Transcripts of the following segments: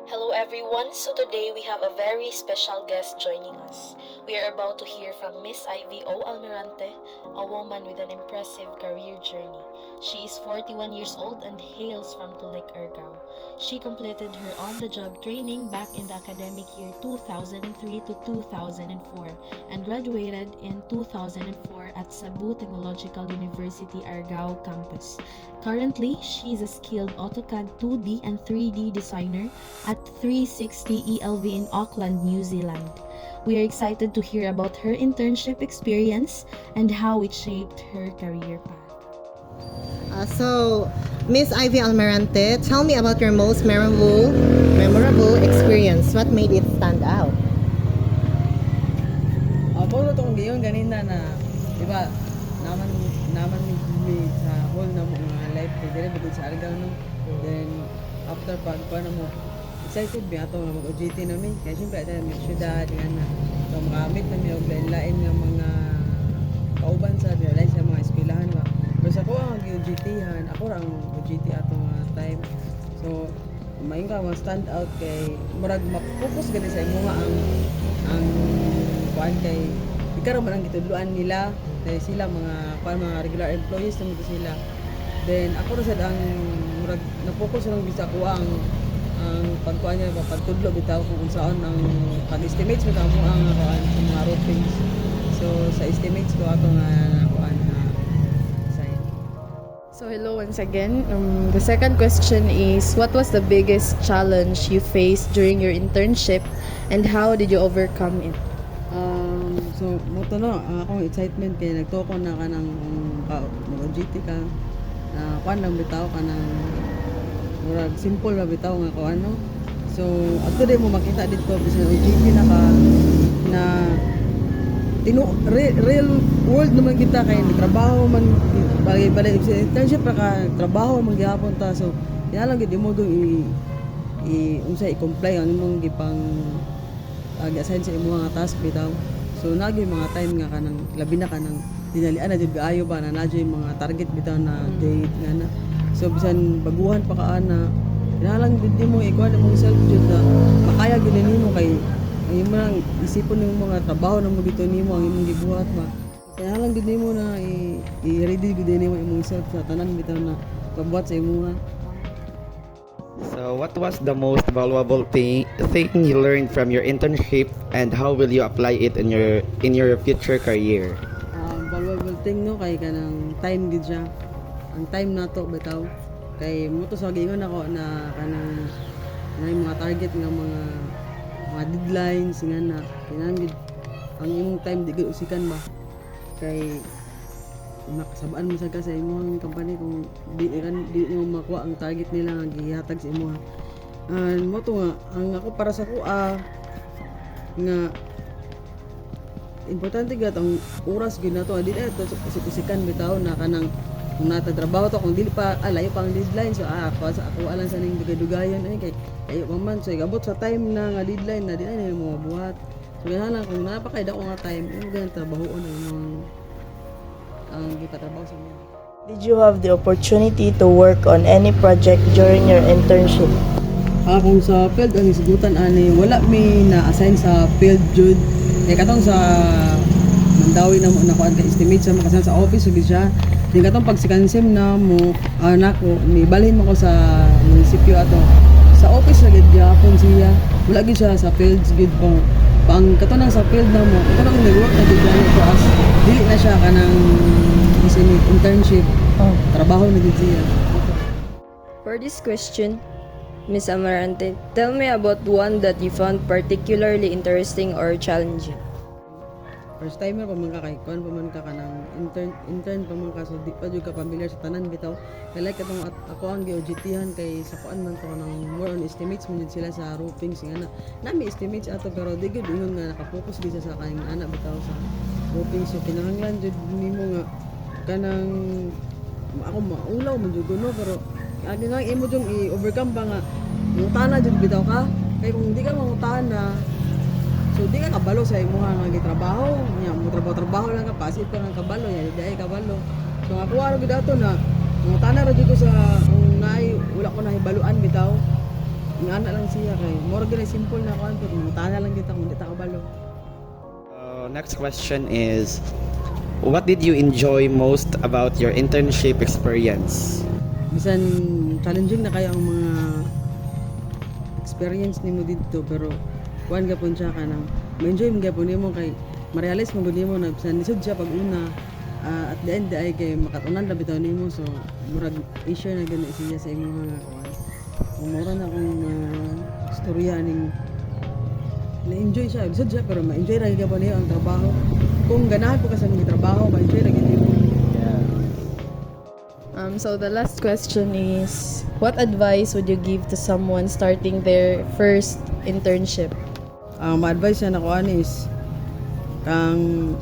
Hello everyone, so today we have a very special guest joining us. We are about to hear from Miss Ivy O. Almirante, a woman with an impressive career journey. She is 41 years old and hails from Tulik, Argao. She completed her on-the-job training back in the academic year 2003 to 2004 and graduated in 2004 at Cebu Technological University Argao campus. Currently, she is a skilled AutoCAD 2D and 3D designer at 360 ELV in Auckland, New Zealand. We are excited to hear about her internship experience and how it shaped her career path. Miss Ivy Almirante, tell me about your most memorable experience. What made it stand out? Ako na itong ngayon ganina na, di ba, naman may sa whole na mga life ko, dire bukod sa Argao no. Then, after pagpa na mo, excited ba ito nga mag-OJT namin. Kaya siyempre, ito may syudad, yan na. So, makamit na may lain-lain ng mga kauban sa realize sa mga eskwelahan ba. Pero sa ko ang OJT-han, ako ang OJT atong time. So, maing ka, stand out kay, murag mag-focus gani sa imo nga ang kuan kay ikaw man ang gitudloan nila dahil sila mga regular employees naman sila. Then ako ra sad ang murag na-focus lang bisa ko ang pagkuan niya pagtudlo bitaw kung unsaon ang pag-estimates mo kamo ang kuan sa mga routings. So sa estimates ko ato nga kuan sign. So hello once again. The second question is, what was the biggest challenge you faced during your internship and how did you overcome it? So moto no akong excitement kay nagtoko na kanang mag-OJT ka na kuan lang bitaw kanang murag simple ba bitaw nga kuan no. So adto din mo makita dito bisan OJT na ka na real world naman kita kay trabaho man bali sa internship pa ka trabaho man gihapon ta. So yan lang gid mo dong unsay i-comply ang imong gipang ag-assign sa imong mga task bitaw. So nagi mga time nga kanang labi na kanang dinalian na jud kaayo ba na nadyo yung mga target bitaw na date nga na. So bisan baguhan pa kaana kailangan gid mo ikuan mo self jud na makaya gid nimo kay ay mo lang isipon ng mga trabaho na mo dito nimo ang imong gibuhat ba. Kailangan gid nimo na i-ready gid nimo imong self sa tanan bitaw na pabuhat sa imong. So, what was the most valuable thing you learned from your internship, and how will you apply it in your future career? Valuable thing no kay kanang time gid siya. Ang time nato bitaw kay mo to sa gingon ako na kanang yung mga target nga mga deadlines nga na kinahanglan gid ang imong time di gid usikan ba kay makasabaan mo sa ka sa imong company kung di mo makuha ang target nila nga gihatag sa imo. Mo to nga ang ako para sa ko nga importante gid ang oras gid nato di to usikan bitaw na kanang kung natatrabaho to kung dili pa layo pa ang deadline. So ako alang sa ning dugay-dugayon ay kay kayo pa man so igabot sa time na nga deadline na di na mo mabuhat. So ganahan kung napakay dako nga time imo ganang trabahoon ang gipatrabaho sa mga. Did you have the opportunity to work on any project during your internship? Kung sa field ang isigutan ani wala mi na-assign sa field jud kay katong sa Mandawi na mo nakuan ka estimate sa makasan sa office ug siya di katong pag sikansim na mo nako ni balhin mo ko sa munisipyo ato sa office ra gid gyapon siya wala gid siya sa fields gid pang katonang sa field na mo katong nag-work na gid ko as dili na siya kanang internship trabaho na gid siya. For this question, Ms. Amarante, tell me about one that you found particularly interesting or challenging. First timer pa man ka kay kuan pa man ka kanang intern pa man ka so di pa jud ka familiar sa tanan bitaw kay like katong ako ang gi-OJT-han kay sa kuan man to kanang more on estimates man jud sila sa roofings nga nami estimates ato pero di gud ingon nga naka-focus gid sa kayong ana bitaw sa roofing. So kinahanglan jud nimo nga kanang ako maulaw man jud no pero agi nga imo jud i-overcome ba nga mutana jud bitaw ka kay kung di ka mangutana so di ka kabalo sa imo nga gitrabaho nya mo trabaho lang ka pasit pa nga kabalo ya di kabalo. So ako ara gid ato na mutana ra jud ko sa kung naay wala ko nahibaluan bitaw Nga na lang siya kay more gani simple na kuan pero mutana lang kita kung di ta kabalo. Next question is, what did you enjoy most about your internship experience? Bisan challenging na kaya ang mga experience nimo dito pero kuan gapon siya kanang ma-enjoy mo gapon nimo kay ma-realize mo gud nimo na bisan lisod siya pag una at the end ay kay makatunan na bitaw nimo so murag issue na gani siya sa imong mga kuan. Mura na akong storya ning na-enjoy siya lisod siya pero ma-enjoy ra gapon niyo ang trabaho. Kung ganahan po ka sa mga trabaho ma-enjoy ra gyud nimo. So the last question is, what advice would you give to someone starting their first internship? Ang ma-advise na nakuha is kang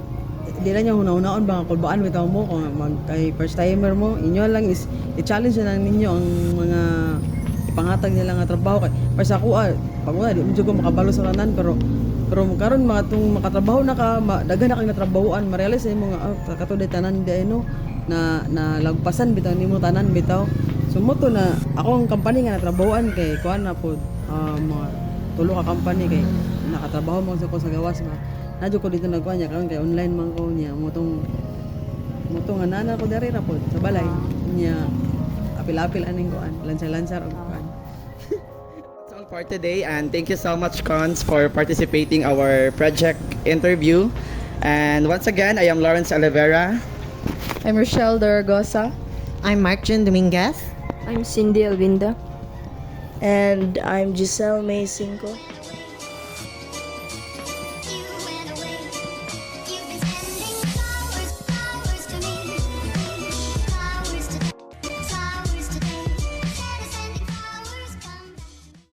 di na niya huna-hunaon ba ang kulbaan bitaw mo kung kay first timer mo inyo lang is i-challenge na lang ninyo ang mga ipangatag nila nga trabaho kay para sa kuha pag una di mo jud ko makabalo sa ranan pero karon mga tung makatrabaho na ka daghan na kay natrabahoan ma-realize mo nga katulad tanan di no na lagpasan bitaw nimo tanan bitaw so moto na ako ang company nga natrabahoan kay kuan na po mga tulo ka company kay nakatrabaho mo sa ko sa gawas ba nadyo ko dito nagkuan niya karon kay online man ko niya motong nga nana ko diri ra po sa balay niya apil-apil aning kuan lansar-lansar og kuan. That's all for today, and thank you so much, Cons, for participating our project interview. And once again, I am Lawrence Oliveira. I'm Rochelle Daragosa. I'm Mark Jun Dominguez. I'm Cindy Alvinda. And I'm Giselle May Cinco.